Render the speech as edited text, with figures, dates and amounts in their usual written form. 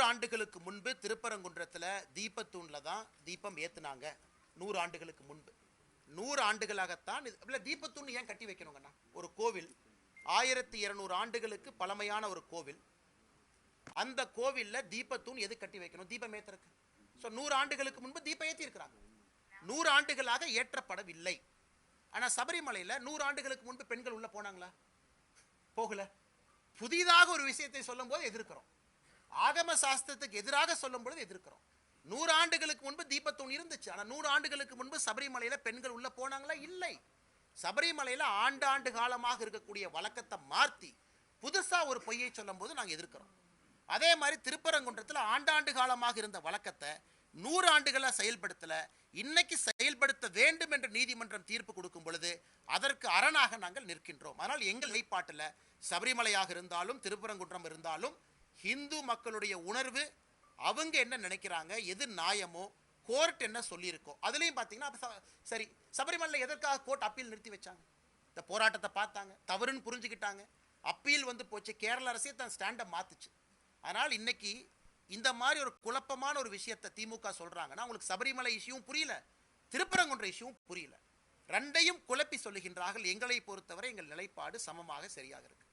ஆண்டுகளுக்கு முன்பு திருப்பரங்குன்றத்தில் தீபத்தூணில் தான் தீபம் ஏற்றுனாங்க. 100 ஆண்டுகளுக்கு முன்பு. 100 ஆண்டுகளாகத்தான் இல்லை, தீபத்தூண் ஏன் கட்டி வைக்கணுங்கண்ணா? ஒரு கோவில் 1200 ஆண்டுகளுக்கு பழமையான ஒரு கோவில். அந்த கோவிலில் தீபத்தூண் எது கட்டி வைக்கணும்? தீபம் ஏற்றுறக்கு. ஸோ 100 ஆண்டுகளுக்கு முன்பு தீபம் ஏற்றி இருக்கிறாங்க. 100 ஆண்டுகளாக ஏற்றப்படவில்லை. ஆனால் சபரிமலையில் 100 ஆண்டுகளுக்கு முன்பு பெண்கள் உள்ள போனாங்களா? போகல. புதிதாக ஒரு விஷயத்தை சொல்லும் போது எதிர்க்கிறோம். ஆகம சாஸ்திரத்துக்கு எதிராக சொல்லும் பொழுது எதிர்க்கிறோம். 100 ஆண்டுகளுக்கு முன்பு தீபத்தூண் இருந்துச்சு. ஆனால் 100 ஆண்டுகளுக்கு முன்பு சபரிமலையில் பெண்கள் உள்ள போனாங்களா? இல்லை. சபரிமலையில் ஆண்டாண்டு காலமாக இருக்கக்கூடிய வழக்கத்தை மாற்றி புதுசா ஒரு பொய்யை சொல்லும் போது நாங்கள் எதிர்க்கிறோம். அதே மாதிரி திருப்பரங்குன்றத்தில் ஆண்டாண்டு காலமாக இருந்த வழக்கத்தை 100 ஆண்டுகளா செயல்படுத்தல. இன்னைக்கு செயல்படுத்த வேண்டும் என்று நீதிமன்றம் தீர்ப்பு கொடுக்கும் பொழுது அதற்கு அரணாக நாங்கள் நிற்கின்றோம். ஆனால் எங்கள் நிலைப்பாட்டில் சபரிமலையாக இருந்தாலும் திருப்பரங்குன்றம் இருந்தாலும் இந்து மக்களுடைய உணர்வு, அவங்க என்ன நினைக்கிறாங்க, எது நியாயமோ, கோர்ட் என்ன சொல்லியிருக்கோம் அதுலேயும் பார்த்தீங்கன்னா சரி. சபரிமலை எதற்காக கோர்ட் அப்பீல் நிறுத்தி வச்சாங்க? இந்த போராட்டத்தை பார்த்தாங்க, தவறுன்னு புரிஞ்சுக்கிட்டாங்க, அப்பீல் வந்து போச்சு. கேரள அரசே தன் ஸ்டாண்டை மாத்துச்சு. ஆனால் இன்னைக்கு இந்த மாதிரி ஒரு குழப்பமான ஒரு விஷயத்தை திமுக சொல்றாங்கன்னா உங்களுக்கு சபரிமலை இஷ்யூவும் புரியல, திருப்பரங்குன்ற இஷ்யூவும் புரியல. ரெண்டையும் குழப்பி சொல்லுகின்றார்கள். எங்களை பொறுத்தவரை எங்கள் நிலைப்பாடு சமமாக சரியாக இருக்கு.